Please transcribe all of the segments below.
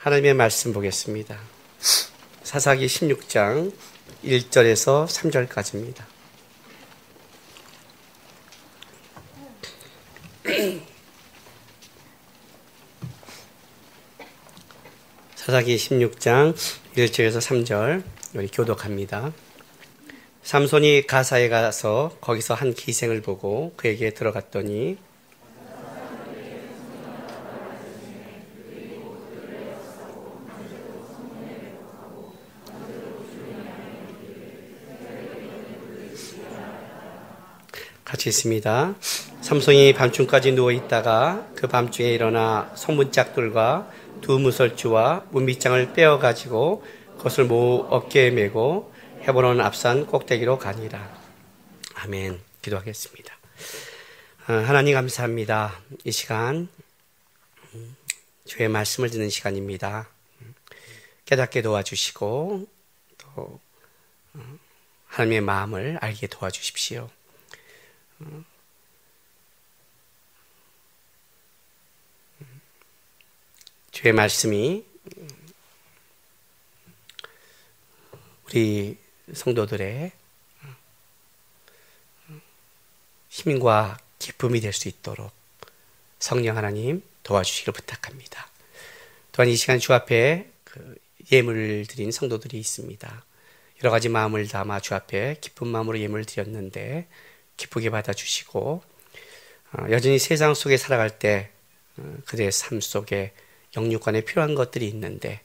하나님의 말씀 보겠습니다. 사사기 16장 1절에서 3절까지입니다. 사사기 16장 1절에서 3절 우리 교독합니다. 삼손이 가사에 가서 거기서 한 기생을 보고 그에게 들어갔더니 같이 있습니다. 삼손이 밤중까지 누워있다가 그 밤중에 일어나 성문짝들과 두 무설주와 문빗장을 빼어가지고 그것을 모두 어깨에 메고 헤브론 앞산 꼭대기로 가니라. 아멘. 기도하겠습니다. 하나님 감사합니다. 이 시간 주의 말씀을 듣는 시간입니다. 깨닫게 도와주시고 또 하나님의 마음을 알게 도와주십시오. 주의 말씀이 우리 성도들의 힘과 기쁨이 될 수 있도록 성령 하나님 도와주시기를 부탁합니다. 또한 이 시간 주 앞에 예물을 드린 성도들이 있습니다. 여러 가지 마음을 담아 주 앞에 기쁜 마음으로 예물을 드렸는데 기쁘게 받아주시고 여전히 세상 속에 살아갈 때 그들의 삶 속에 영육간에 필요한 것들이 있는데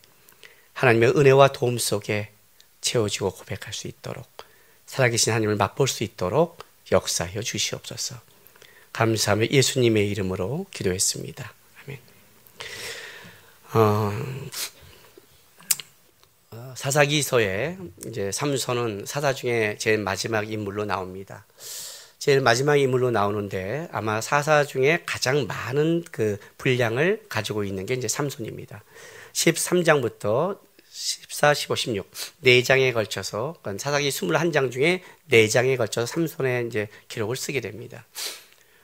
하나님의 은혜와 도움 속에 채워지고 고백할 수 있도록 살아계신 하나님을 맛볼 수 있도록 역사하여 주시옵소서. 감사하며 예수님의 이름으로 기도했습니다. 아멘. 사사기서에 이제 삼손은 사사 중에 제일 마지막 인물로 나옵니다. 제일 마지막 인물로 나오는데 아마 사사 중에 가장 많은 그 분량을 가지고 있는 게 이제 삼손입니다. 13장부터 14, 15, 16 4장에 걸쳐서 사사기 21장 중에 4장에 걸쳐서 삼손의 이제 기록을 쓰게 됩니다.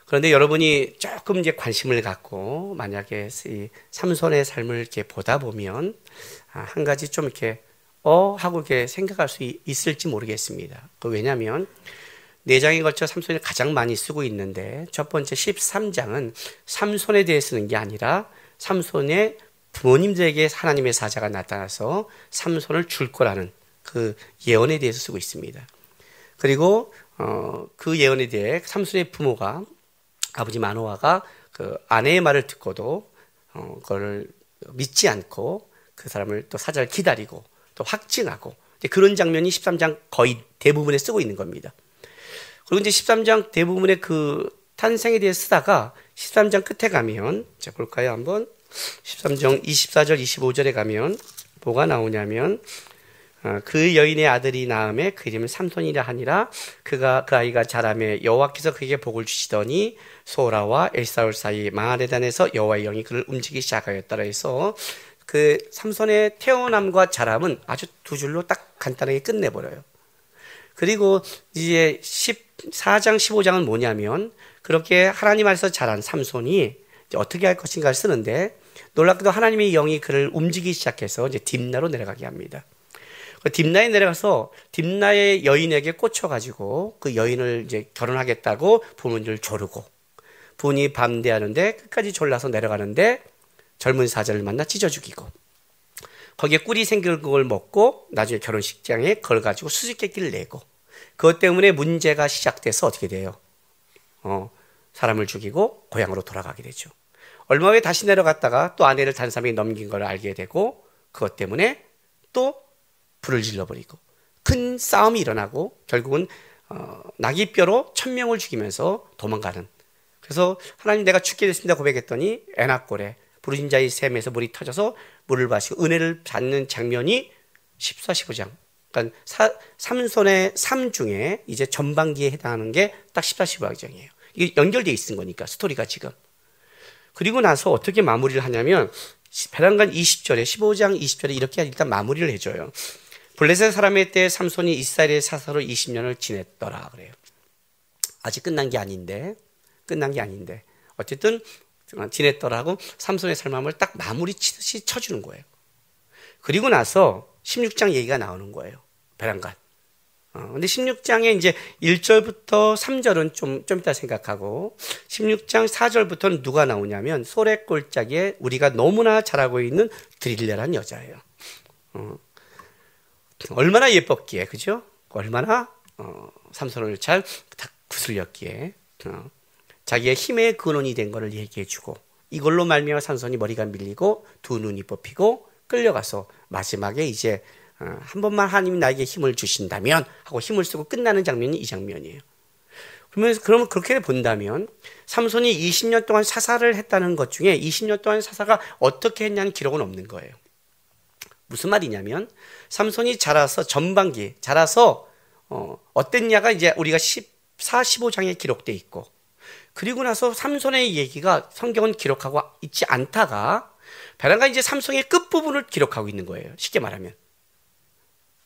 그런데 여러분이 조금 이제 관심을 갖고 만약에 이 삼손의 삶을 이렇게 보다 보면 한 가지 좀 이렇게 하고 이렇게 생각할 수 있을지 모르겠습니다. 왜냐하면 4장에 걸쳐 삼손이 가장 많이 쓰고 있는데 첫 번째 13장은 삼손에 대해 쓰는 게 아니라 삼손의 부모님들에게 하나님의 사자가 나타나서 삼손을 줄 거라는 그 예언에 대해서 쓰고 있습니다. 그리고 그 예언에 대해 삼손의 부모가 아버지 마노아가 그 아내의 말을 듣고도 그걸 믿지 않고 그 사람을 또 사자를 기다리고 또 확증하고 그런 장면이 13장 거의 대부분에 쓰고 있는 겁니다. 그리고 이제 13장 대부분의 그 탄생에 대해 쓰다가 13장 끝에 가면 자 볼까요 한번 13장 24절 25절에 가면 뭐가 나오냐면 그 여인의 아들이 낳음에 그 이름은 삼손이라 하니라. 그 아이가 자라매 여호와께서 그에게 복을 주시더니 소라와 에사울 사이 마하레단에서 여호와의 영이 그를 움직이기 시작하였더라 해서 그 삼손의 태어남과 자람은 아주 두 줄로 딱 간단하게 끝내버려요. 그리고 이제 14장 15장은 뭐냐면 그렇게 하나님 안에서 자란 삼손이 어떻게 할 것인가를 쓰는데 놀랍게도 하나님의 영이 그를 움직이기 시작해서 이제 딥나로 내려가게 합니다. 딥나에 내려가서 딥나의 여인에게 꽂혀가지고 그 여인을 이제 결혼하겠다고 부모님을 조르고 부인이 반대하는데 끝까지 졸라서 내려가는데 젊은 사자를 만나 찢어 죽이고 거기에 꿀이 생긴 걸 먹고 나중에 결혼식장에 그걸 가지고 수수께끼를 내고 그것 때문에 문제가 시작돼서 어떻게 돼요? 사람을 죽이고 고향으로 돌아가게 되죠. 얼마 후에 다시 내려갔다가 또 아내를 다른 사람에게 넘긴 걸 알게 되고 그것 때문에 또 불을 질러버리고 큰 싸움이 일어나고 결국은 나귀뼈로 1000명을 죽이면서 도망가는. 그래서 하나님 내가 죽게 됐습니다 고백했더니 에낙골에 부르짖자의 샘에서 물이 터져서 물을 마시고 은혜를 받는 장면이 14, 15장. 그러니까 삼손의 삶 중에 이제 전반기에 해당하는 게 딱 14, 15장이에요. 이게 연결되어 있는 거니까 스토리가 지금. 그리고 나서 어떻게 마무리를 하냐면 베란간 20절에 15장 20절에 이렇게 일단 마무리를 해줘요. 블레셋 사람의 때 삼손이 이스라엘의 사사로 20년을 지냈더라 그래요. 아직 끝난 게 아닌데 어쨌든 지냈더라고 삼손의 삶을 딱 마무리 치듯이 쳐주는 거예요. 그리고 나서 16장 얘기가 나오는 거예요. 베란간. 근데 16장에 이제 1절부터 3절은 좀 이따 생각하고 16장 4절부터는 누가 나오냐면 소래골짜기에 우리가 너무나 잘 알고 있는 드릴랴란 여자예요. 얼마나 예뻤기에, 그죠? 얼마나 삼손을 잘 구슬렸기에 자기의 힘의 근원이 된 것을 얘기해주고 이걸로 말미암아 삼손이 머리가 밀리고 두 눈이 뽑히고 끌려가서 마지막에 이제 한 번만 하나님이 나에게 힘을 주신다면 하고 힘을 쓰고 끝나는 장면이 이 장면이에요. 그러면 그렇게 본다면 삼손이 20년 동안 사사를 했다는 것 중에 20년 동안 사사가 어떻게 했냐는 기록은 없는 거예요. 무슨 말이냐면 삼손이 자라서 전반기 자라서 어땠냐가 이제 우리가 14, 15장에 기록돼 있고 그리고 나서 삼손의 얘기가 성경은 기록하고 있지 않다가 베란간 이제 삼손의 끝부분을 기록하고 있는 거예요. 쉽게 말하면.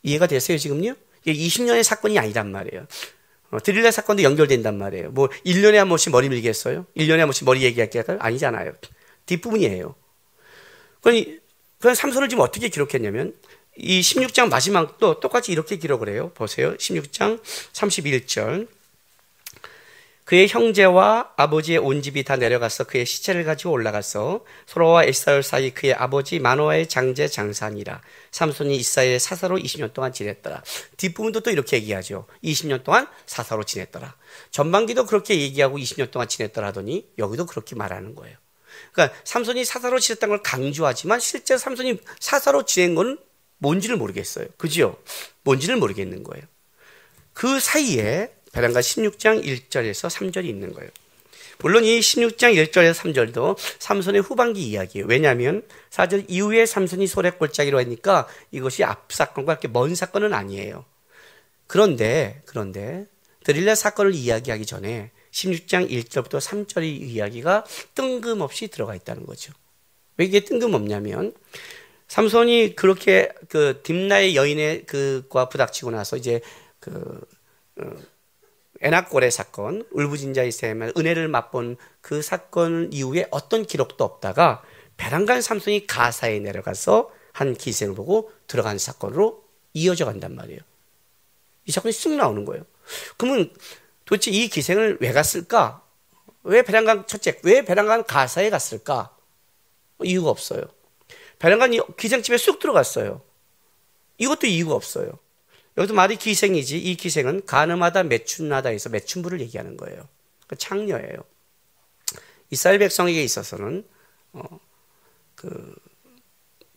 이해가 되세요, 지금요? 이게 20년의 사건이 아니란 말이에요. 드릴랴 사건도 연결된단 말이에요. 뭐 1년에 한 번씩 머리 밀겠어요? 1년에 한 번씩 머리 얘기할게요? 아니잖아요. 뒷부분이에요. 그럼 삼손을 지금 어떻게 기록했냐면 이 16장 마지막도 똑같이 이렇게 기록을 해요. 보세요. 16장 31절. 그의 형제와 아버지의 온 집이 다 내려가서 그의 시체를 가지고 올라가서 소라와 에사울 사이 그의 아버지 마노아의 장제 장사니라. 삼손이 이스라엘의 사사로 20년 동안 지냈더라. 뒷부분도 또 이렇게 얘기하죠. 20년 동안 사사로 지냈더라. 전반기도 그렇게 얘기하고 20년 동안 지냈더라 하더니 여기도 그렇게 말하는 거예요. 그러니까 삼손이 사사로 지냈다는 걸 강조하지만 실제 삼손이 사사로 지낸 건 뭔지를 모르겠어요. 그죠? 뭔지를 모르겠는 거예요. 그 사이에 베란간 16장 1절에서 3절이 있는 거예요. 물론 이 16장 1절에서 3절도 삼손의 후반기 이야기예요. 왜냐하면 4절 이후에 삼손이 소래골짜기로 하니까 이것이 앞 사건과 그렇게 먼 사건은 아니에요. 그런데 드릴랴 사건을 이야기하기 전에 16장 1절부터 3절의 이야기가 뜬금없이 들어가 있다는 거죠. 왜 이게 뜬금없냐면 삼손이 그렇게 그 딥나의 여인의 그과 부닥치고 나서 이제 에낙골의 사건, 울부진자의 셈에 은혜를 맛본 그 사건 이후에 어떤 기록도 없다가 베란간 삼손이 가사에 내려가서 한 기생을 보고 들어간 사건으로 이어져 간단 말이에요. 이 사건이 쑥 나오는 거예요. 그러면 도대체 이 기생을 왜 갔을까? 왜 베란간 가사에 갔을까? 이유가 없어요. 베란간 기생집에 쑥 들어갔어요. 이것도 이유가 없어요. 여기도 말이 기생이지 이 기생은 가늠하다 매춘하다에서 매춘부를 얘기하는 거예요. 창녀예요. 이스라엘 백성에게 있어서는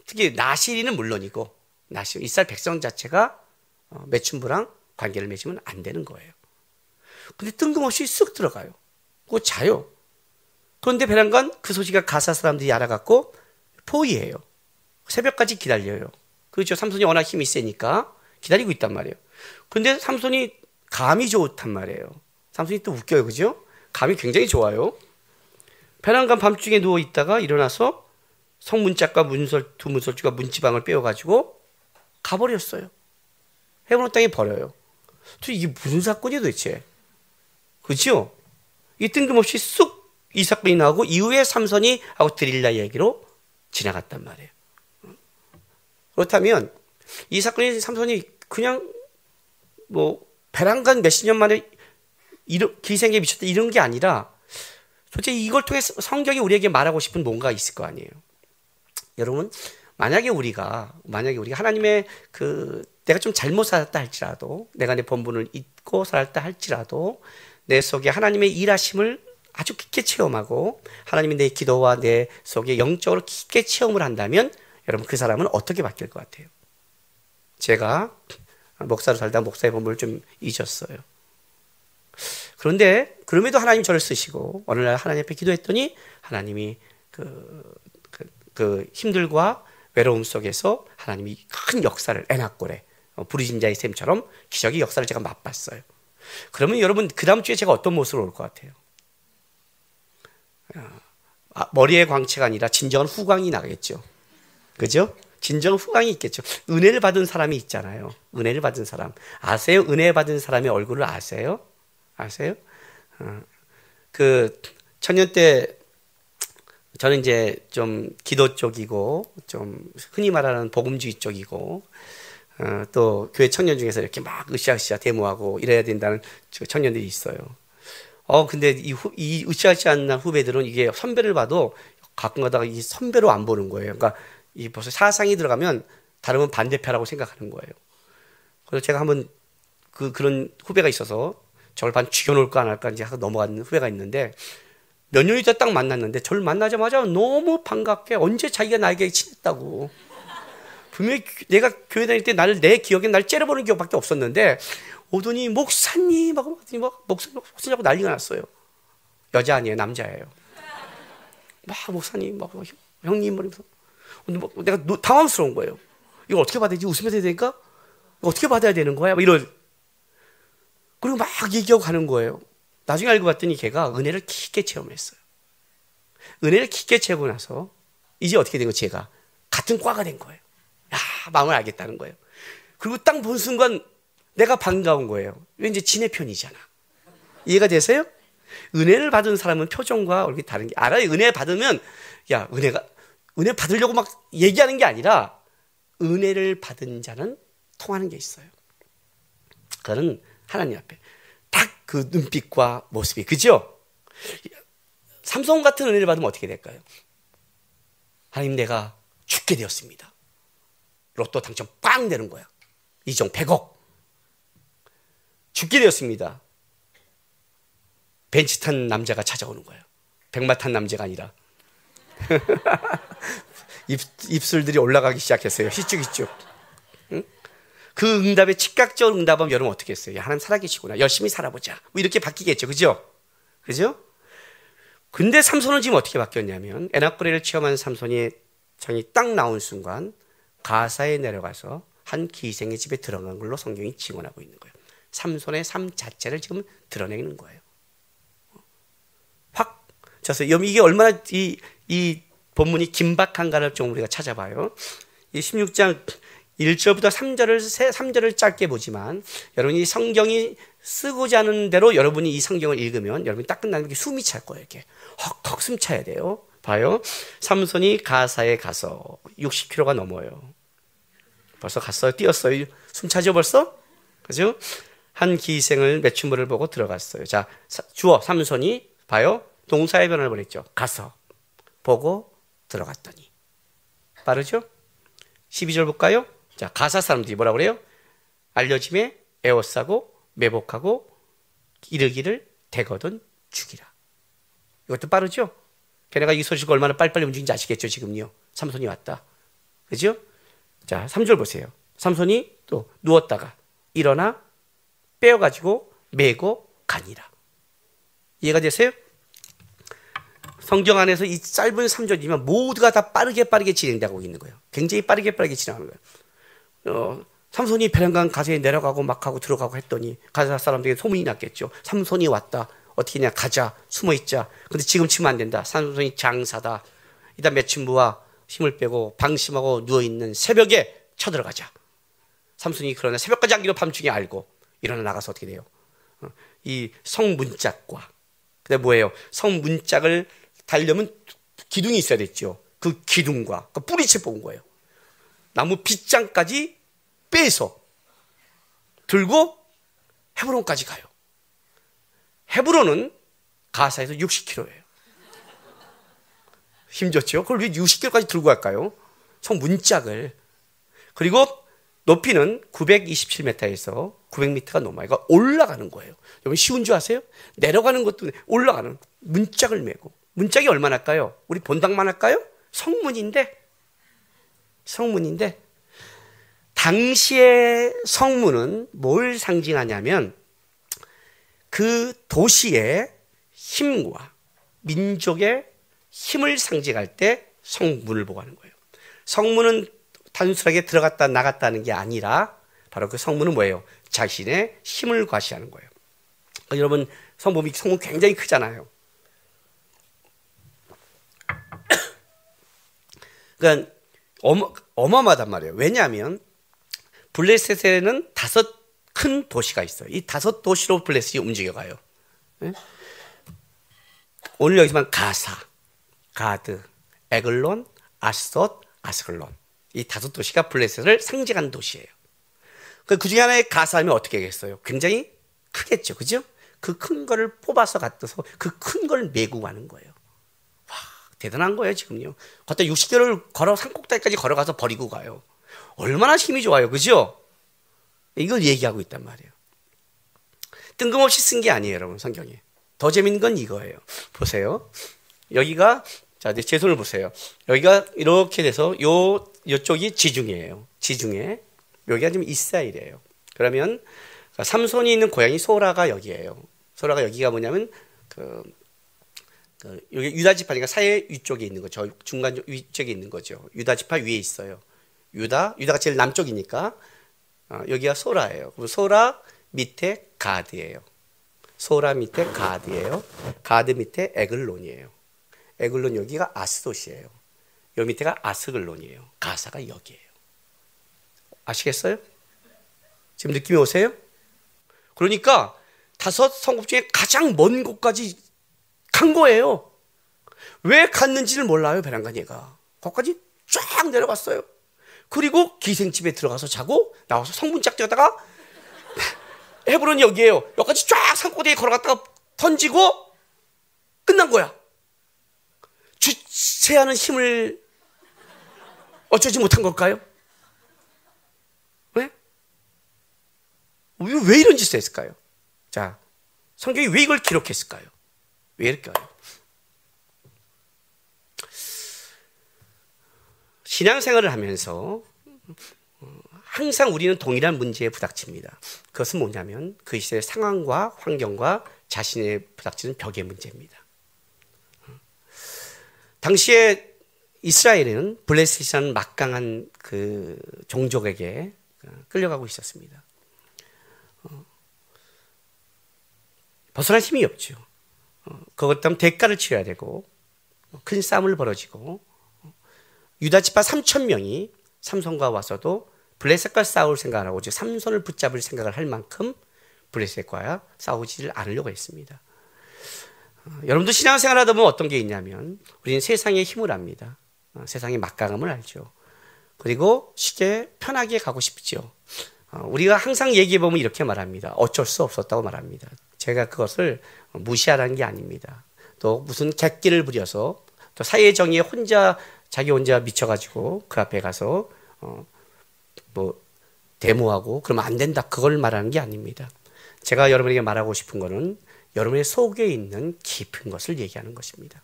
특히 나시리는 물론이고 이스라엘 백성 자체가 매춘부랑 관계를 맺으면 안 되는 거예요. 근데 뜬금없이 쑥 들어가요. 그거 자요. 그런데 베란간 그 소식을 가사 사람들이 알아갖고 포위해요. 새벽까지 기다려요. 그렇죠. 삼손이 워낙 힘이 세니까 기다리고 있단 말이에요. 근데 삼손이 감이 좋단 말이에요. 삼손이 또 웃겨요. 그죠? 감이 굉장히 좋아요. 베란간 밤중에 누워있다가 일어나서 성문짝과 두 문설주가 문지방을 빼어가지고 가버렸어요. 헤브론 땅에 버려요. 이게 무슨 사건이야 도대체? 그죠? 이 뜬금없이 쑥 이 사건이 나오고 이후에 삼손이 하고 드릴랴 얘기로 지나갔단 말이에요. 그렇다면 이 사건이 삼손이 그냥 뭐 베란간 몇십 년 만에 기생에 미쳤다 이런 게 아니라 솔직히 이걸 통해 성경이 우리에게 말하고 싶은 뭔가 있을 거 아니에요. 여러분 만약에 우리가 하나님의 내가 좀 잘못 살았다 할지라도 내가 내 본분을 잊고 살았다 할지라도 내 속에 하나님의 일하심을 아주 깊게 체험하고 하나님이 내 기도와 내 속에 영적으로 깊게 체험을 한다면 여러분 그 사람은 어떻게 바뀔 것 같아요? 제가 목사로 살다 목사의 본분을 좀 잊었어요. 그런데 그럼에도 하나님 저를 쓰시고 어느 날 하나님 앞에 기도했더니 하나님이 그 힘들과 외로움 속에서 하나님이 큰 역사를 에낙골에 부르심자의 셈처럼 기적의 역사를 제가 맛봤어요. 그러면 여러분 그 다음 주에 제가 어떤 모습으로 올 것 같아요? 머리의 광채가 아니라 진정한 후광이 나겠죠. 그죠? 진정 후광이 있겠죠. 은혜를 받은 사람이 있잖아요. 은혜를 받은 사람. 아세요? 은혜 받은 사람의 얼굴을 아세요? 아세요? 그 천년 때 저는 이제 좀 기도 쪽이고 좀 흔히 말하는 복음주의 쪽이고 또 교회 청년 중에서 이렇게 막 으쌰으쌰 데모하고 이래야 된다는 청년들이 있어요. 근데 이 으쌰으쌰한 후배들은 이게 선배를 봐도 가끔 가다가 이 선배로 안 보는 거예요. 그러니까 이 벌써 사상이 들어가면 다르면 반대편이라고 생각하는 거예요. 그래서 제가 한번 그런 후배가 있어서 저를 반 죽여놓을까 안 할까 이제 하고 넘어간 후배가 있는데 몇 년이 있다 딱 만났는데 저를 만나자마자 너무 반갑게 언제 자기가 나에게 친했다고. 분명히 내가 교회 다닐 때 내 기억에 날 째려보는 기억밖에 없었는데 오더니 목사님 하고 난리가 났어요. 여자 아니에요, 남자예요. 막 목사님, 막 형님 이러면서 내가 당황스러운 거예요. 이거 어떻게 받아야 되지? 웃으면서 해야 되니까 이거 어떻게 받아야 되는 거야? 막 이런. 그리고 막 얘기하고 가는 거예요. 나중에 알고 봤더니 걔가 은혜를 깊게 체험했어요. 은혜를 깊게 채우고 나서 이제 어떻게 된 거예요? 제가 같은 과가 된 거예요. 마음을 알겠다는 거예요. 그리고 딱 본 순간 내가 반가운 거예요. 왠지 지네 편이잖아. 이해가 되세요? 은혜를 받은 사람은 표정과 얼굴이 다른 게 알아요. 은혜 받으면 은혜 받으려고 막 얘기하는 게 아니라 은혜를 받은 자는 통하는 게 있어요. 그거는 하나님 앞에 딱 그 눈빛과 모습이, 그죠? 삼손 같은 은혜를 받으면 어떻게 될까요? 하나님, 내가 죽게 되었습니다. 로또 당첨 빵 되는 거야. 이종 100억. 죽게 되었습니다. 벤치 탄 남자가 찾아오는 거예요. 백마 탄 남자가 아니라. 입술들이 올라가기 시작했어요. 희쭉희쭉. 응? 그 응답에 즉각적으로 응답하면 여러분 어떻게 했어요? 하나님 살아계시구나. 열심히 살아보자. 뭐 이렇게 바뀌겠죠. 그죠? 그죠? 근데 삼손은 지금 어떻게 바뀌었냐면 에낙고레를 체험한 삼손이 정이 딱 나온 순간 가사에 내려가서 한 기생의 집에 들어간 걸로 성경이 증언하고 있는 거예요. 삼손의 삶 자체를 지금 드러내는 거예요. 확 져서 이게 얼마나 이 본문이 긴박한가를 좀 우리가 찾아봐요. 이 16장 1절부터 3절을 짧게 보지만 여러분이 성경이 쓰고자 하는 대로 여러분이 이 성경을 읽으면 여러분이 딱 끝나면 숨이 찰 거예요. 이렇게 헉헉 숨 차야 돼요. 봐요. 삼손이 가사에 가서 60km가 넘어요. 벌써 갔어요. 뛰었어요. 숨 차죠 벌써? 그죠? 한 기생을 매춘물을 보고 들어갔어요. 자, 주어 삼손이 봐요. 동사의 변화를 보냈죠. 가서 보고 들어갔더니. 빠르죠? 12절 볼까요? 자, 가사 사람들이 뭐라고 그래요? 알려짐에 에워싸고 매복하고 이르기를 대거든 죽이라. 이것도 빠르죠? 걔네가 이 소식을 얼마나 빨리빨리 움직이는지 아시겠죠? 지금요. 삼손이 왔다. 그죠? 자, 3절 보세요. 삼손이 또 누웠다가 일어나 빼어가지고 메고 가니라. 이해가 되세요? 성경 안에서 이 짧은 3절이면 모두가 다 빠르게 진행되고 있는 거예요. 굉장히 빠르게 진행하는 거예요. 삼손이 베란강 가세에 내려가고 막 하고 들어가고 했더니 가사 사람들에게 소문이 났겠죠. 삼손이 왔다. 어떻게 냐 가자. 숨어 있자. 근데 지금 치면 안 된다. 삼손이 장사다. 이따 매춘부와 힘을 빼고 방심하고 누워있는 새벽에 쳐들어가자. 삼손이 그러나 새벽까지 안기로 밤중에 알고 일어나 나가서 어떻게 돼요? 이 성문짝과 근데 뭐예요? 성문짝을 달려면 기둥이 있어야 됐죠. 그 기둥과 그 뿌리채 뽑은 거예요. 나무 빗장까지 빼서 들고 헤브론까지 가요. 헤브론은 가사에서 60km예요. 힘좋죠? 그걸 왜 60km까지 들고 갈까요? 성문짝을. 그리고 높이는 927m에서 900m가 넘어요. 그러니까 올라가는 거예요. 여러분 쉬운 줄 아세요? 내려가는 것도 올라가는 문짝을 메고. 문짝이 얼마나 할까요? 우리 본당만 할까요? 성문인데 당시의 성문은 뭘 상징하냐면 그 도시의 힘과 민족의 힘을 상징할 때 성문을 보고 하는 거예요. 성문은 단순하게 들어갔다 나갔다는 게 아니라 바로 그 성문은 뭐예요? 자신의 힘을 과시하는 거예요. 여러분 성문 굉장히 크잖아요. 그러니까 어마어마하단 말이에요. 왜냐하면 블레셋에는 5 큰 도시가 있어요. 이 5 도시로 블레셋이 움직여가요. 네? 오늘 여기서만 가사 가드, 에글론, 아스돗, 아스글론. 이 5도시가 블레셋을 상징하는 도시예요. 그 중에 하나의 가사하면 어떻게 하겠어요? 굉장히 크겠죠. 그죠? 그 큰 거를 뽑아서 갖다서 그 큰 걸 메고 가는 거예요. 와, 대단한 거예요, 지금요. 걷다 60km를 걸어 산꼭대기까지 걸어가서 버리고 가요. 얼마나 힘이 좋아요. 그죠? 이걸 얘기하고 있단 말이에요. 뜬금없이 쓴 게 아니에요, 여러분, 성경에. 더 재밌는 건 이거예요. 보세요. 여기가, 자, 제 손을 보세요. 여기가 이렇게 돼서 요쪽이 지중해예요. 지중해. 여기가 지금 이스라엘이에요. 그러면 삼손이 있는 고향이 소라가 여기예요. 소라가 여기가 뭐냐면 여기 유다 지파니까 사해 위쪽에 있는 거죠. 중간 위쪽에 있는 거죠. 유다 지파 위에 있어요. 유다가 제일 남쪽이니까 여기가 소라예요. 그럼 소라 밑에 가드예요. 소라 밑에 가드예요. 가드 밑에 에글론이에요. 에글론 여기가 아스돗이에요. 여기 밑에가 아스글론이에요. 가사가 여기예요. 아시겠어요? 지금 느낌이 오세요? 그러니까 5 성읍 중에 가장 먼 곳까지 간 거예요. 왜 갔는지를 몰라요, 베란간이가. 거기까지 쫙 내려갔어요. 그리고 기생집에 들어가서 자고 나와서 성문 짝 뛰었다가 헤브론이 여기에요. 여기까지 쫙 산꼭대기에 걸어갔다가 던지고 끝난 거야. 주체하는 힘을 어쩌지 못한 걸까요? 왜? 왜 이런 짓을 했을까요? 자, 성경이 왜 이걸 기록했을까요? 왜 이럴까요? 신앙생활을 하면서 항상 우리는 동일한 문제에 부닥칩니다. 그것은 뭐냐면 그 시대의 상황과 환경과 자신의 부닥치는 벽의 문제입니다. 당시에 이스라엘은 블레셋이라는 막강한 그 종족에게 끌려가고 있었습니다. 벗어날 힘이 없죠. 그것 때문에 대가를 치러야 되고 큰 싸움을 벌어지고 유다 지파 3,000명이 삼손과 와서도 블레셋과 싸울 생각을 하고 즉 삼손을 붙잡을 생각을 할 만큼 블레셋과 싸우지를 않으려고 했습니다. 여러분도 신앙생활 하다 보면 어떤 게 있냐면 우리는 세상의 힘을 압니다. 세상의 막강함을 알죠. 그리고 쉽게 편하게 가고 싶죠. 우리가 항상 얘기해 보면 이렇게 말합니다. 어쩔 수 없었다고 말합니다. 제가 그것을 무시하라는 게 아닙니다. 또 무슨 객기를 부려서 또 사회 정의에 자기 혼자 미쳐가지고 그 앞에 가서 뭐 데모하고 그러면 안 된다 그걸 말하는 게 아닙니다. 제가 여러분에게 말하고 싶은 거는 여러분의 속에 있는 깊은 것을 얘기하는 것입니다.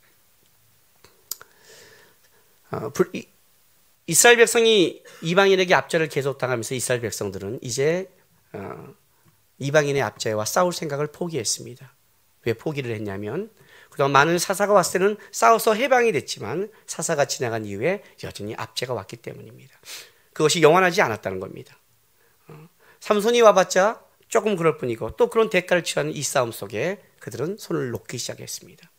이스라엘 백성이 이방인에게 압제를 계속 당하면서 이스라엘 백성들은 이제 이방인의 압제와 싸울 생각을 포기했습니다. 왜 포기를 했냐면 그동안 많은 사사가 왔을 때는 싸워서 해방이 됐지만 사사가 지나간 이후에 여전히 압제가 왔기 때문입니다. 그것이 영원하지 않았다는 겁니다. 삼손이 와봤자 조금 그럴 뿐이고 또 그런 대가를 치르는 이 싸움 속에 그들은 손을 놓기 시작했습니다.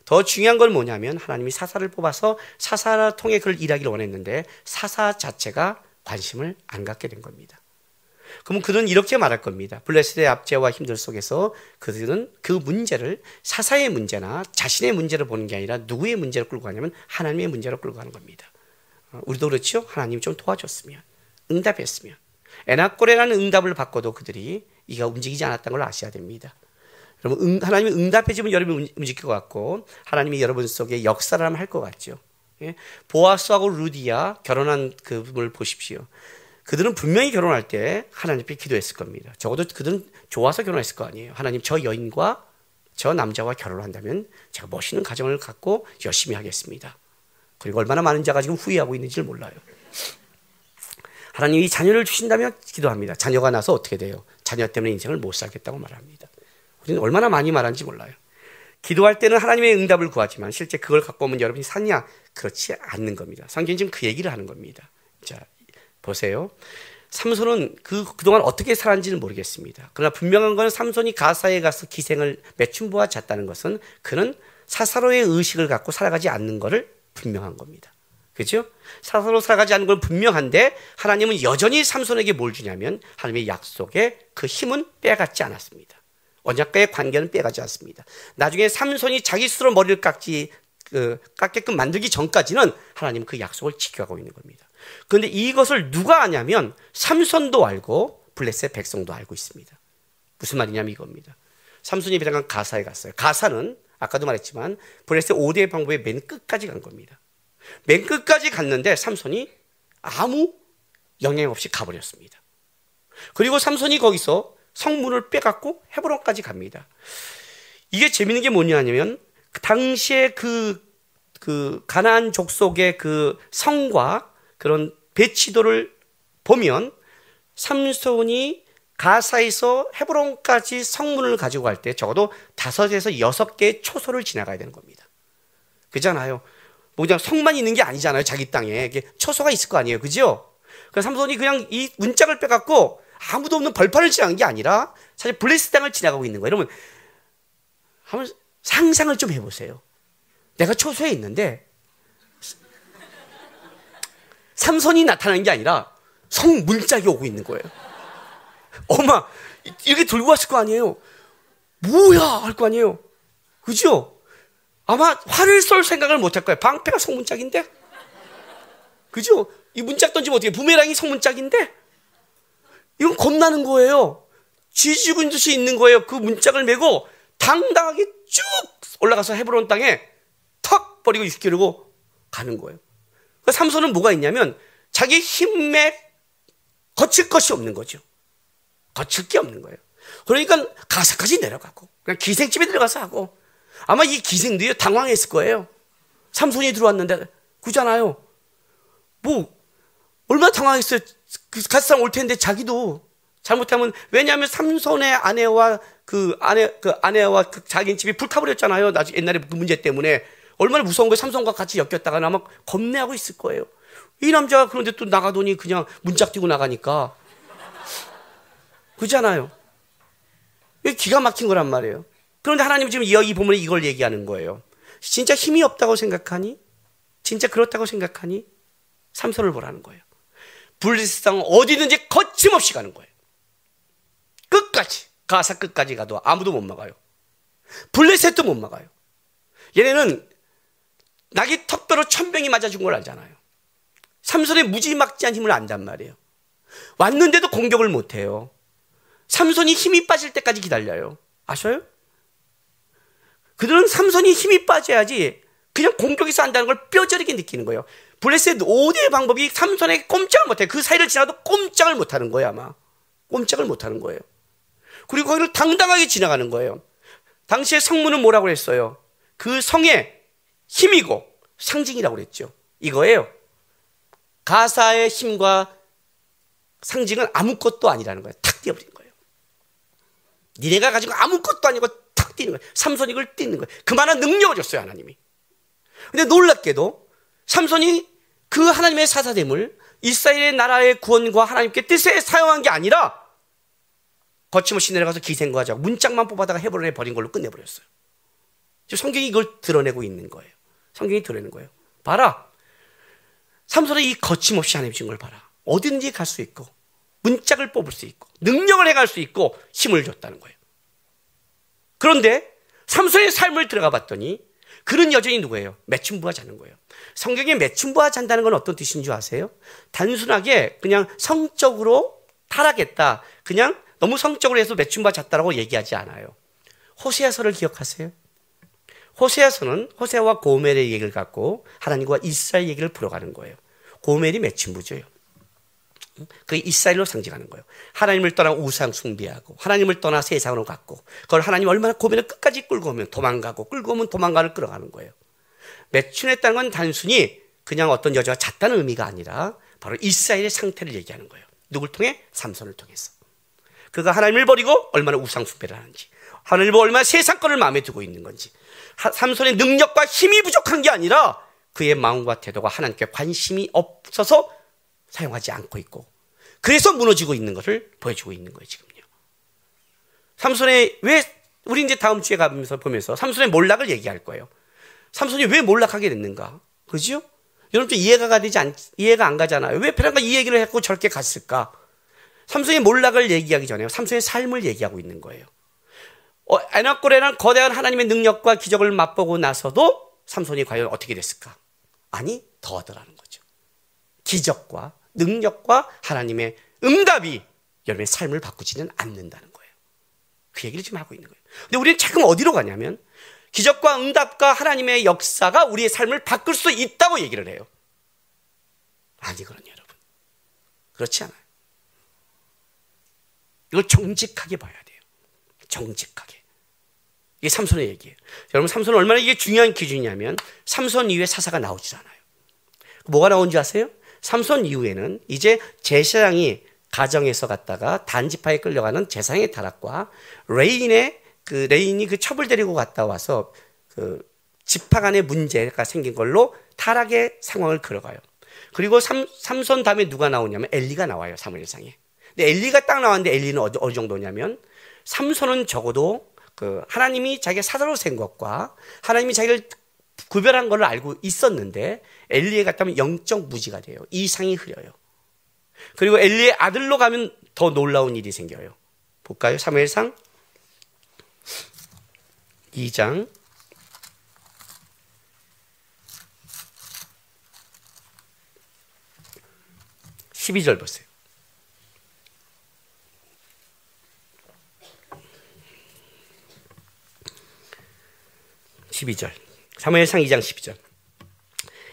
더 중요한 건 뭐냐면 하나님이 사사를 뽑아서 사사를 통해 그를 일하기를 원했는데 사사 자체가 관심을 안 갖게 된 겁니다. 그러면 그들은 이렇게 말할 겁니다. 블레셋의 압제와 힘들 속에서 그들은 그 문제를 사사의 문제나 자신의 문제를 보는 게 아니라 누구의 문제를 끌고 가냐면 하나님의 문제로 끌고 가는 겁니다. 우리도 그렇죠? 하나님이 좀 도와줬으면, 응답했으면. 에나꼬레라는 응답을 받고도 그들이 이가 움직이지 않았다는 걸 아셔야 됩니다. 여러분, 하나님이 응답해주면 여러분이 움직일 것 같고 하나님이 여러분 속에 역사를 하면 할 것 같죠. 예? 보아스하고 루디아 결혼한 그분을 보십시오. 그들은 분명히 결혼할 때 하나님께 기도했을 겁니다. 적어도 그들은 좋아서 결혼했을 거 아니에요. 하나님 저 여인과 저 남자와 결혼을 한다면 제가 멋있는 가정을 갖고 열심히 하겠습니다. 그리고 얼마나 많은 자가 지금 후회하고 있는지를 몰라요. 하나님이 자녀를 주신다면 기도합니다. 자녀가 나서 어떻게 돼요? 자녀 때문에 인생을 못 살겠다고 말합니다. 우리는 얼마나 많이 말하는지 몰라요. 기도할 때는 하나님의 응답을 구하지만 실제 그걸 갖고 오면 여러분이 사냐? 그렇지 않는 겁니다. 성경이 지금 그 얘기를 하는 겁니다. 자, 보세요. 삼손은 그동안 어떻게 살았는지는 모르겠습니다. 그러나 분명한 건 삼손이 가사에 가서 기생을 매춘부와 잤다는 것은 그는 사사로의 의식을 갖고 살아가지 않는 것을 분명한 겁니다. 그렇죠? 사사로 살아가지 않는 건 분명한데 하나님은 여전히 삼손에게 뭘 주냐면 하나님의 약속에 그 힘은 빼앗지 않았습니다. 언약과의 관계는 빼가지 않습니다. 나중에 삼손이 자기 스스로 머리를 깎게끔 만들기 전까지는 하나님은 그 약속을 지켜가고 있는 겁니다. 그런데 이것을 누가 아냐면 삼손도 알고 블레셋 백성도 알고 있습니다. 무슨 말이냐면 이겁니다. 삼손이 배당한 가사에 갔어요. 가사는 아까도 말했지만 블레셋 5대의 방법의 맨 끝까지 간 겁니다. 맨 끝까지 갔는데 삼손이 아무 영향 없이 가버렸습니다. 그리고 삼손이 거기서 성문을 빼갖고 헤브론까지 갑니다. 이게 재밌는 게 뭐냐면 당시에 그 가나안 족속의 그 성과 그런 배치도를 보면 삼손이 가사에서 헤브론까지 성문을 가지고 갈 때 적어도 5에서 6개의 초소를 지나가야 되는 겁니다. 그잖아요. 뭐 그냥 성만 있는 게 아니잖아요. 자기 땅에 이게 초소가 있을 거 아니에요. 그죠? 그래서 삼손이 그냥 이 문짝을 빼갖고 아무도 없는 벌판을 지나간 게 아니라 사실 블레셋 땅을 지나가고 있는 거예요. 여러분 한번 상상을 좀 해보세요. 내가 초소에 있는데 삼손이 나타나는 게 아니라 성 문짝이 오고 있는 거예요. 엄마 이렇게 들고 왔을 거 아니에요. 뭐야 할 거 아니에요. 그죠? 아마 화를 쏠 생각을 못 할 거예요. 방패가 성문짝인데, 그죠? 이 문짝 던지면 어떻게 부메랑이 성문짝인데 이건 겁나는 거예요. 쥐죽은 듯이 있는 거예요. 그 문짝을 메고 당당하게 쭉 올라가서 헤브론 땅에 턱 버리고 이끌고 가는 거예요. 그 삼손은 뭐가 있냐면 자기 힘에 거칠 것이 없는 거죠. 거칠 게 없는 거예요. 그러니까 가사까지 내려가고 그냥 기생집에 들어가서 하고, 아마 이 기생들이 당황했을 거예요. 삼손이 들어왔는데, 그잖아요. 뭐 얼마나 당황했어요. 그 가사상 올 텐데 자기도 잘못하면, 왜냐하면 삼손의 아내와 아내와 그 자기 집이 불타버렸잖아요. 나중에 옛날에 그 문제 때문에 얼마나 무서운 거예요. 삼손과 같이 엮였다가 아마 겁내하고 있을 거예요. 이 남자가 그런데 또 나가더니 그냥 문짝 띄고 나가니까, 그잖아요. 이게 기가 막힌 거란 말이에요. 그런데 하나님은 지금 이 부분에 이걸 얘기하는 거예요. 진짜 힘이 없다고 생각하니? 진짜 그렇다고 생각하니? 삼손을 보라는 거예요. 블레셋 땅 어디든지 거침없이 가는 거예요. 끝까지, 가사 끝까지 가도 아무도 못 막아요. 블레셋도 못 막아요. 얘네는 낙이 턱뼈로 천병이 맞아 죽은 걸 알잖아요. 삼손의 무지막지한 힘을 안단 말이에요. 왔는데도 공격을 못 해요. 삼손이 힘이 빠질 때까지 기다려요. 아셔요? 그들은 삼손이 힘이 빠져야지 그냥 공격에서 한다는 걸 뼈저리게 느끼는 거예요. 블레셋 5대의 방법이 삼손에게 꼼짝을 못해요. 그 사이를 지나도 꼼짝을 못하는 거예요. 아마 꼼짝을 못하는 거예요. 그리고 거기를 당당하게 지나가는 거예요. 당시에 성문은 뭐라고 했어요? 그 성의 힘이고 상징이라고 그랬죠. 이거예요. 가사의 힘과 상징은 아무것도 아니라는 거예요. 탁 띄어버린 거예요. 니네가 가지고 아무것도 아니고 탁 띄는 거예요. 삼손이 그걸 띄는 거예요. 그만한 능력을 줬어요, 하나님이. 근데 놀랍게도 삼손이 그 하나님의 사사됨을 이스라엘의 나라의 구원과 하나님께 뜻에 사용한 게 아니라 거침없이 내려가서 기생과하자고 문짝만 뽑아다가 헤브론에 버린 걸로 끝내버렸어요. 지금 성경이 이걸 드러내고 있는 거예요. 성경이 드러내는 거예요. 봐라. 삼손의 이 거침없이 하나님 주신 걸 봐라. 어디든지 갈 수 있고 문짝을 뽑을 수 있고 능력을 행할 수 있고 힘을 줬다는 거예요. 그런데 삼손의 삶을 들어가 봤더니 그는 여전히 누구예요? 매춘부하 자는 거예요. 성경에 매춘부하 잔다는 건 어떤 뜻인 줄 아세요? 단순하게 그냥 성적으로 타락했다, 그냥 너무 성적으로 해서 매춘부하 잤다라고 얘기하지 않아요. 호세아서를 기억하세요? 호세아서는 호세아와 고멜의 얘기를 갖고 하나님과 이스라엘 얘기를 풀어가는 거예요. 고멜이 매춘부죠. 그 이스라엘로 상징하는 거예요. 하나님을 떠나 우상 숭배하고 하나님을 떠나 세상으로 갔고, 그걸 하나님 얼마나 고멜을 끝까지 끌고 오면 도망가고, 끌고 오면 도망가를 끌어가는 거예요. 매춘했다는 건 단순히 그냥 어떤 여자가 잤다는 의미가 아니라 바로 이스라엘의 상태를 얘기하는 거예요. 누굴 통해? 삼손을 통해서. 그가 하나님을 버리고 얼마나 우상 숭배를 하는지, 하나님을 버리고 얼마나 세상 것을 마음에 두고 있는 건지, 삼손의 능력과 힘이 부족한 게 아니라 그의 마음과 태도가 하나님께 관심이 없어서 사용하지 않고 있고, 그래서 무너지고 있는 것을 보여주고 있는 거예요. 지금요. 삼손의, 왜 우리 이제 다음 주에 가면서 보면서 삼손의 몰락을 얘기할 거예요. 삼손이 왜 몰락하게 됐는가? 그죠? 여러분 좀 이해가 안 가잖아요. 왜 베란가 이 얘기를 했고 저렇게 갔을까? 삼손의 몰락을 얘기하기 전에 삼손의 삶을 얘기하고 있는 거예요. 에낙골에는 거대한 하나님의 능력과 기적을 맛보고 나서도 삼손이 과연 어떻게 됐을까? 아니, 더하더라는 거죠. 기적과 능력과 하나님의 응답이 여러분의 삶을 바꾸지는 않는다는 거예요. 그 얘기를 지금 하고 있는 거예요. 근데 우리는 자꾸 어디로 가냐면 기적과 응답과 하나님의 역사가 우리의 삶을 바꿀 수 있다고 얘기를 해요. 아니거든요, 여러분. 그렇지 않아요. 이걸 정직하게 봐야 돼요. 정직하게. 이게 삼손의 얘기예요. 여러분, 삼손은 얼마나 이게 중요한 기준이냐면 삼손 이후에 사사가 나오질 않아요. 뭐가 나온지 아세요? 삼손 이후에는 이제 제사장이 가정에서 갔다가 단지파에 끌려가는 제사장의 타락과 레인이 그 첩을 데리고 갔다 와서 그 지파 간의 문제가 생긴 걸로 타락의 상황을 걸어가요. 그리고 삼손 다음에 누가 나오냐면 엘리가 나와요. 사무엘상에. 근데 엘리가 딱 나왔는데 엘리는 어느 정도냐면 삼손은 적어도 그 하나님이 자기가 사자로 센 것과 하나님이 자기를 구별한 걸 알고 있었는데 엘리에 갔다면 영적 무지가 돼요. 이상이 흐려요. 그리고 엘리의 아들로 가면 더 놀라운 일이 생겨요. 볼까요? 사무엘상 2장 12절 보세요. 12절. 사무엘상 2장 12절.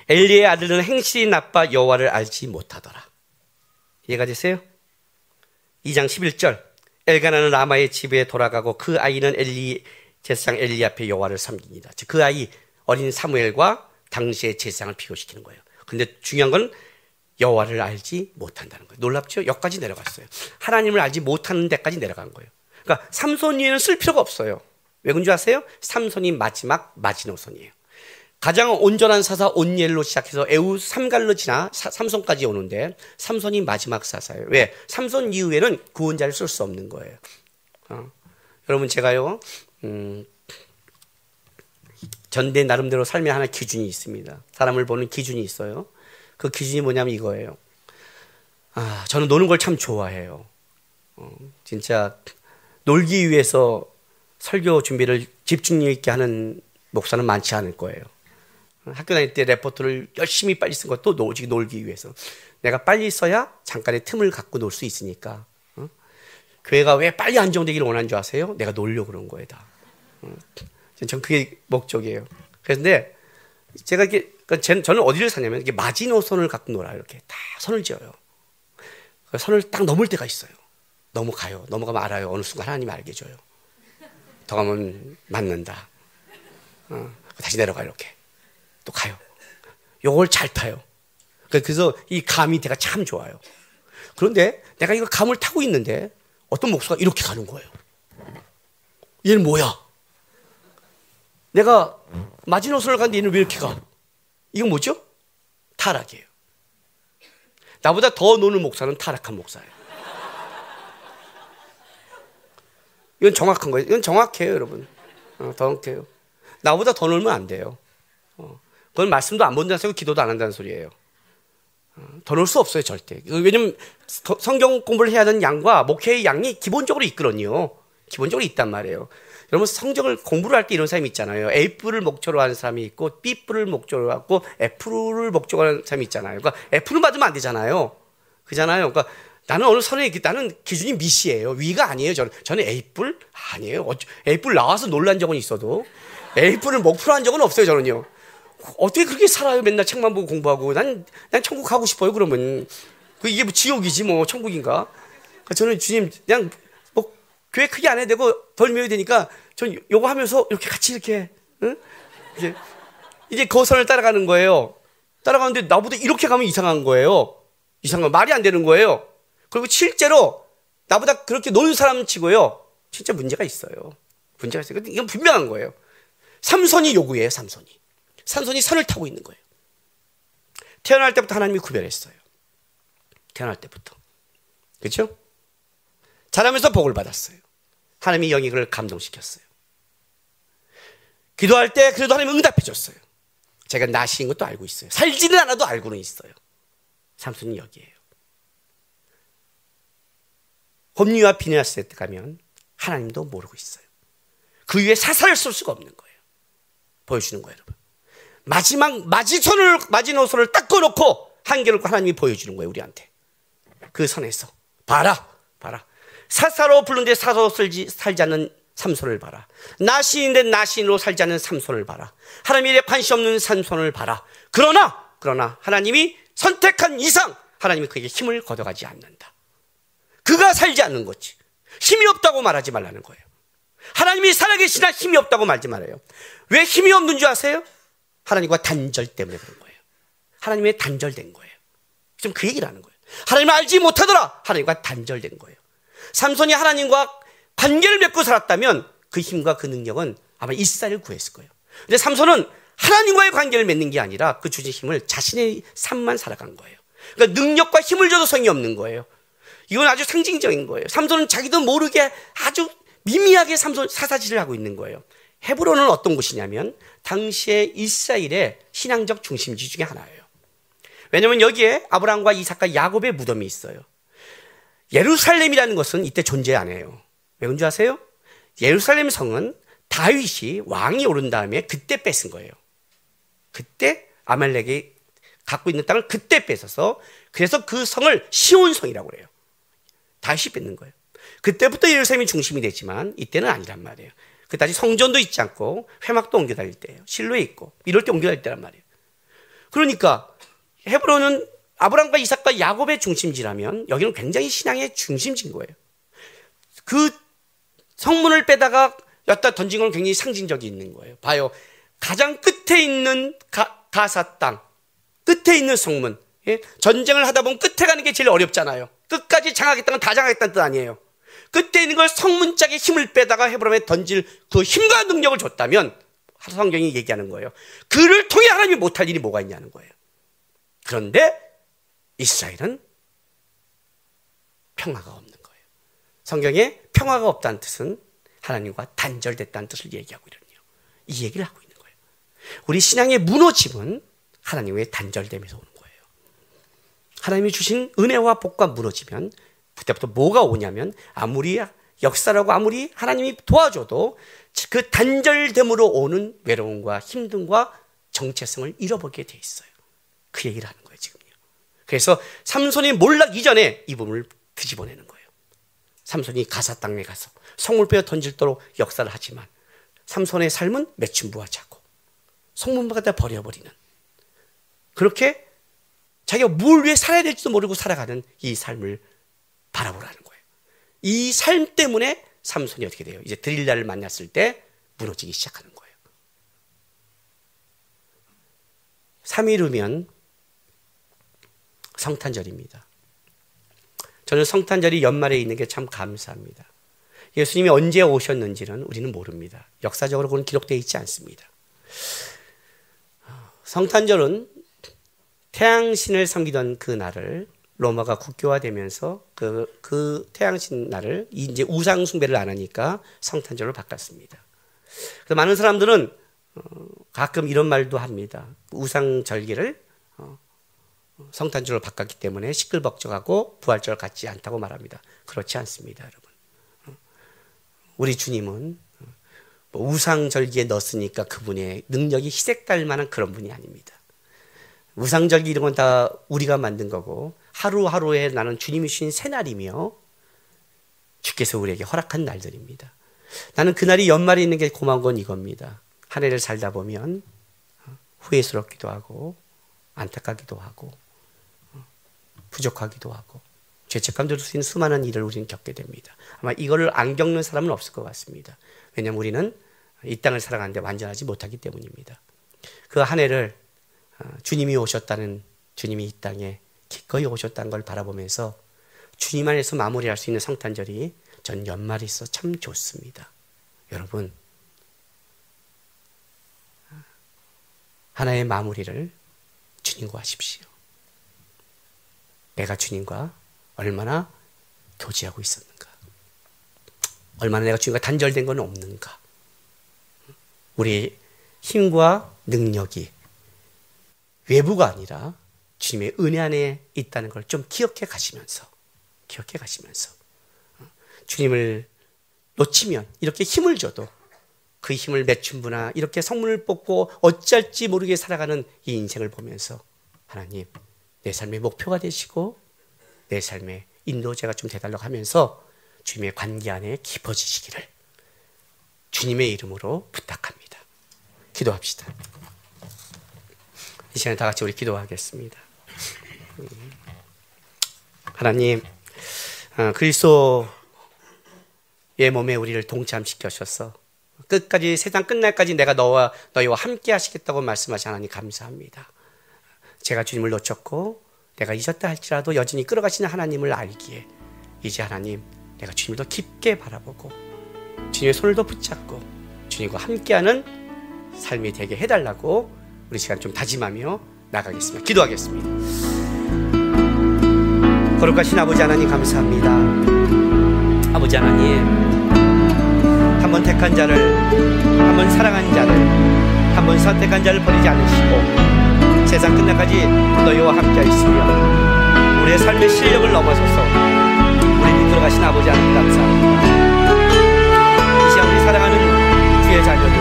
엘리의 아들은 행실이 나빠 여호와를 알지 못하더라. 이해가 되세요? 2장 11절. 엘가나는 라마의 집에 돌아가고 그 아이는 제사장 엘리 앞에 여호와를 섬깁니다. 즉 그 아이 어린 사무엘과 당시의 제사장을 비교시키는 거예요. 근데 중요한 건 여호와를 알지 못한다는 거예요. 놀랍죠? 여기까지 내려갔어요. 하나님을 알지 못하는 데까지 내려간 거예요. 그러니까 삼손이에는 쓸 필요가 없어요. 왜 그런 줄 아세요? 삼손이 마지막 마지노선이에요. 가장 온전한 사사 온니엘로 시작해서 에우 삼갈로 지나 삼손까지 오는데 삼손이 마지막 사사예요. 왜? 삼손 이후에는 구원자를 쓸 수 없는 거예요. 여러분 제가요 전대 나름대로 삶에 하나 기준이 있습니다. 사람을 보는 기준이 있어요. 그 기준이 뭐냐면 이거예요. 저는 노는 걸 참 좋아해요. 진짜 놀기 위해서 설교 준비를 집중력 있게 하는 목사는 많지 않을 거예요. 학교 다닐 때 레포트를 열심히 빨리 쓴 것도 오직 놀기 위해서. 내가 빨리 써야 잠깐의 틈을 갖고 놀 수 있으니까. 교회가 왜 빨리 안정되기를 원하는 줄 아세요? 내가 놀려고 그런 거예요, 다. 전 그게 목적이에요. 그런데 제가 이렇게, 저는 어디를 사냐면 이렇게 마지노선을 갖고 놀아요. 이렇게 다 선을 지어요. 선을 딱 넘을 때가 있어요. 넘어가요. 넘어가면 알아요. 어느 순간 하나님이 알게 해줘요. 더 가면 맞는다. 다시 내려가 이렇게. 또 가요. 요걸 잘 타요. 그래서 이 감이 제가 참 좋아요. 그런데 내가 이거 감을 타고 있는데 어떤 목수가 이렇게 가는 거예요. 얘는 뭐야? 내가 마지노선을 갔는데 얘는 왜 이렇게 가? 이건 뭐죠? 타락이에요. 나보다 더 노는 목사는 타락한 목사예요. 이건 정확한 거예요. 이건 정확해요, 여러분. 정확해요. 나보다 더 놀면 안 돼요. 그건 말씀도 안 본다는 소리고 기도도 안 한다는 소리예요. 더 놀 수 없어요, 절대. 왜냐면 성경 공부를 해야 하는 양과 목회의 양이 기본적으로 있거든요. 기본적으로 있단 말이에요. 여러분 성경을 공부를 할 때 이런 사람이 있잖아요. A뿔을 목적으로 하는 사람이 있고 B뿔을 목적으로 하고 F를 목적으로 하는 사람이 있잖아요. 그러니까 F를 맞으면 안 되잖아요. 그잖아요. 그러니까 나는 어느 선에 나는 기준이 미시예요. 위가 아니에요. 저는 A뿔 아니에요. A뿔 나와서 놀란 적은 있어도 A뿔을 목표로 한 적은 없어요. 저는요. 어떻게 그렇게 살아요? 맨날 책만 보고 공부하고. 난 천국 가고 싶어요. 그러면 이게 뭐 지옥이지 뭐 천국인가? 그러니까 저는 주님 그냥 뭐 교회 크게 안 해도 되고 덜 메워야 되니까 전 요거 하면서 이렇게 같이 이렇게 응? 이제 그 선을 따라가는 거예요. 따라가는데 나보다 이렇게 가면 이상한 거예요. 이상한 말이 안 되는 거예요. 그리고 실제로 나보다 그렇게 노는 사람 치고요. 진짜 문제가 있어요. 문제가 있어요. 이건 분명한 거예요. 삼손이 요구예요. 삼손이 선을 타고 있는 거예요. 태어날 때부터 하나님이 구별했어요. 태어날 때부터. 그렇죠? 자라면서 복을 받았어요. 하나님이 영이 그를 감동시켰어요. 기도할 때 그래도 하나님이 응답해 줬어요. 제가 나시인 것도 알고 있어요. 살지는 않아도 알고는 있어요. 삼손이 여기에요. 홈리와 비느하스에 가면 하나님도 모르고 있어요. 그 위에 사사를 쏠 수가 없는 거예요. 보여주는 거예요, 여러분. 마지막 마지노선을 딱 꺼놓고 한계를 하나님이 보여주는 거예요, 우리한테. 그 선에서 봐라. 사사로 부른데 사사로 살지 않는 삼손을 봐라. 나시인데 나시인으로 살지 않는 삼손을 봐라. 하나님에 관심 없는 삼손을 봐라. 그러나 하나님이 선택한 이상 하나님이 그에게 힘을 걷어가지 않는다. 그가 살지 않는 거지. 힘이 없다고 말하지 말라는 거예요. 하나님이 살아계시나 힘이 없다고 말지 말아요. 왜 힘이 없는 줄 아세요? 하나님과 단절 때문에 그런 거예요. 하나님의 단절된 거예요. 지금 그 얘기를 하는 거예요. 하나님을 알지 못하더라. 하나님과 단절된 거예요. 삼손이 하나님과 관계를 맺고 살았다면 그 힘과 그 능력은 아마 이스라엘을 구했을 거예요. 근데 삼손은 하나님과의 관계를 맺는 게 아니라 그 주신 힘을 자신의 삶만 살아간 거예요. 그러니까 능력과 힘을 줘도 성이 없는 거예요. 이건 아주 상징적인 거예요. 삼손은 자기도 모르게 아주 미미하게 사사질을 하고 있는 거예요. 헤브론은 어떤 곳이냐면 당시의 이스라엘의 신앙적 중심지 중에 하나예요. 왜냐하면 여기에 아브라함과 이삭과 야곱의 무덤이 있어요. 예루살렘이라는 것은 이때 존재 안 해요. 왜 그런 줄 아세요? 예루살렘 성은 다윗이 왕이 오른 다음에 그때 뺏은 거예요. 그때 아말렉이 갖고 있는 땅을 그때 뺏어서 그래서 그 성을 시온성이라고 그래요. 다윗이 뺏는 거예요. 그때부터 예루살렘이 중심이 됐지만 이때는 아니란 말이에요. 그때 아직 성전도 있지 않고 회막도 옮겨 다닐 때예요. 실로에 있고 이럴 때 옮겨 다닐 때란 말이에요. 그러니까 헤브론은 아브라함과 이삭과 야곱의 중심지라면 여기는 굉장히 신앙의 중심지인 거예요. 그 성문을 빼다가 여기다 던진 건 굉장히 상징적이 있는 거예요. 봐요. 가장 끝에 있는 가사 땅, 끝에 있는 성문. 예? 전쟁을 하다 보면 끝에 가는 게 제일 어렵잖아요. 끝까지 장하겠다는 다 장하겠다는 뜻 아니에요. 끝에 있는 걸 성문짝에 힘을 빼다가 헤브론에 던질 그 힘과 능력을 줬다면 성경이 얘기하는 거예요. 그를 통해 하나님이 못할 일이 뭐가 있냐는 거예요. 그런데 이스라엘은 평화가 없는 거예요. 성경에 평화가 없다는 뜻은 하나님과 단절됐다는 뜻을 얘기하고 있거든요. 이 얘기를 하고 있는 거예요. 우리 신앙의 무너짐은 하나님의 단절됨에서 오는 거예요. 하나님이 주신 은혜와 복과 무너지면 그때부터 뭐가 오냐면 아무리 역사라고 아무리 하나님이 도와줘도 그 단절됨으로 오는 외로움과 힘듦과 정체성을 잃어버리게 돼 있어요. 그 얘기를 하는 거예요, 지금요. 그래서 삼손이 몰락 이전에 이 부분을 뒤집어내는 거예요. 삼손이 가사 땅에 가서 성을 빼어 던질도록 역사를 하지만 삼손의 삶은 매춘부하지 않고 성문마다 버려버리는, 그렇게 자기가 뭘 위해 살아야 될지도 모르고 살아가는 이 삶을 바라보라는 거예요. 이 삶 때문에 삼손이 어떻게 돼요? 이제 드릴라를 만났을 때 무너지기 시작하는 거예요. 3일 후면 성탄절입니다. 저는 성탄절이 연말에 있는 게 참 감사합니다. 예수님이 언제 오셨는지는 우리는 모릅니다. 역사적으로 그건 기록되어 있지 않습니다. 성탄절은 태양신을 섬기던 그 날을 로마가 국교화되면서 그 태양신 날을 이제 우상 숭배를 안 하니까 성탄절로 바꿨습니다. 그래서 많은 사람들은 가끔 이런 말도 합니다. 우상 절기를 성탄절로 바꿨기 때문에 시끌벅적하고 부활절 같지 않다고 말합니다. 그렇지 않습니다, 여러분. 우리 주님은 우상 절기에 넣었으니까 그분의 능력이 희색될 만한 그런 분이 아닙니다. 우상 절기 이런 건 다 우리가 만든 거고 하루하루에 나는 주님이 주신 새날이며 주께서 우리에게 허락한 날들입니다. 나는 그날이 연말에 있는 게 고마운 건 이겁니다. 한 해를 살다 보면 후회스럽기도 하고 안타깝기도 하고 부족하기도 하고 죄책감 들 수 있는 수많은 일을 우리는 겪게 됩니다. 아마 이거를 안 겪는 사람은 없을 것 같습니다. 왜냐하면 우리는 이 땅을 살아가는데 완전하지 못하기 때문입니다. 그 한 해를 주님이 오셨다는, 주님이 이 땅에 기꺼이 오셨다는 걸 바라보면서 주님 안에서 마무리할 수 있는 성탄절이 전 연말이 있어 참 좋습니다. 여러분, 하나의 마무리를 주님과 하십시오. 내가 주님과 얼마나 교제하고 있었는가, 얼마나 내가 주님과 단절된 건 없는가, 우리 힘과 능력이 외부가 아니라 주님의 은혜 안에 있다는 걸 좀 기억해 가시면서 주님을 놓치면 이렇게 힘을 줘도 그 힘을 매춘부나 이렇게 성문을 뽑고 어찌할지 모르게 살아가는 이 인생을 보면서 하나님, 내 삶의 목표가 되시고 내 삶의 인도자가 좀 되달라고 하면서 주님의 관계 안에 깊어지시기를 주님의 이름으로 부탁합니다. 기도합시다. 이 시간에 다 같이 우리 기도하겠습니다. 하나님, 그리스도의 몸에 우리를 동참시켜셔서 끝까지, 세상 끝날까지 내가 너희와 함께 하시겠다고 말씀하신 하나님 감사합니다. 제가 주님을 놓쳤고 내가 잊었다 할지라도 여전히 끌어가시는 하나님을 알기에 이제 하나님, 내가 주님을 더 깊게 바라보고 주님의 손을 더 붙잡고 주님과 함께하는 삶이 되게 해달라고 우리 시간 좀 다짐하며 나가겠습니다. 기도하겠습니다. 거룩하신 아버지 하나님 감사합니다. 아버지 하나님, 한 번 택한 자를, 한 번 사랑한 자를, 한 번 선택한 자를 버리지 않으시고 세상 끝날까지 너희와 함께 하시며 우리의 삶의 실력을 넘어서서 우리를 이끌어가신 아버지 하나님 감사합니다. 이 시간 우리 사랑하는 주의 자녀들에게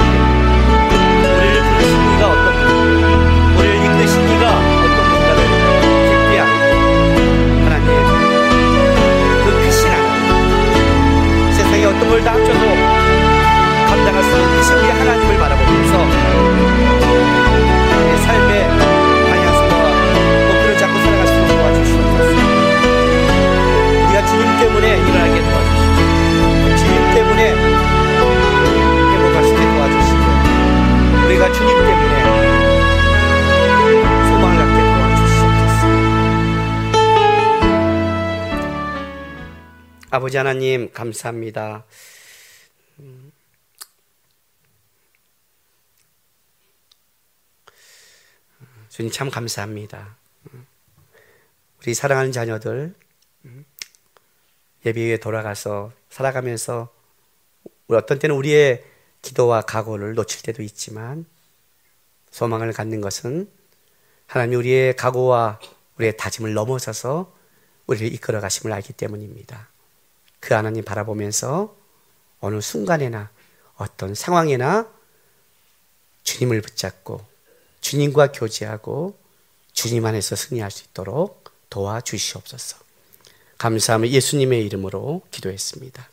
우리를 부르신 이가 어떤 분, 우리를 이끄신 이가 어떤 분가를 깊이 알고 하나님, 그 크신 하나님, 세상에 어떤 걸 다 합쳐도 감당할 수 있는 크신 우리 하나님을 바라보면서 내 삶의 방향성과 목표를 잡고 살아갈 수 있도록 도와주시옵소서. 우리가 주님 때문에 일어나게 도와주시고 주님 때문에 행복할 수 있게 도와주시고 우리가 주님 때문에 소망을 갖게 도와주시옵소서. 아버지 하나님 감사합니다. 주님 참 감사합니다. 우리 사랑하는 자녀들 예배위에 돌아가서 살아가면서 어떤 때는 우리의 기도와 각오를 놓칠 때도 있지만 소망을 갖는 것은 하나님이 우리의 각오와 우리의 다짐을 넘어서서 우리를 이끌어 가심을 알기 때문입니다. 그 하나님 바라보면서 어느 순간에나 어떤 상황에나 주님을 붙잡고 주님과 교제하고 주님 안에서 승리할 수 있도록 도와주시옵소서. 감사하며 예수님의 이름으로 기도했습니다.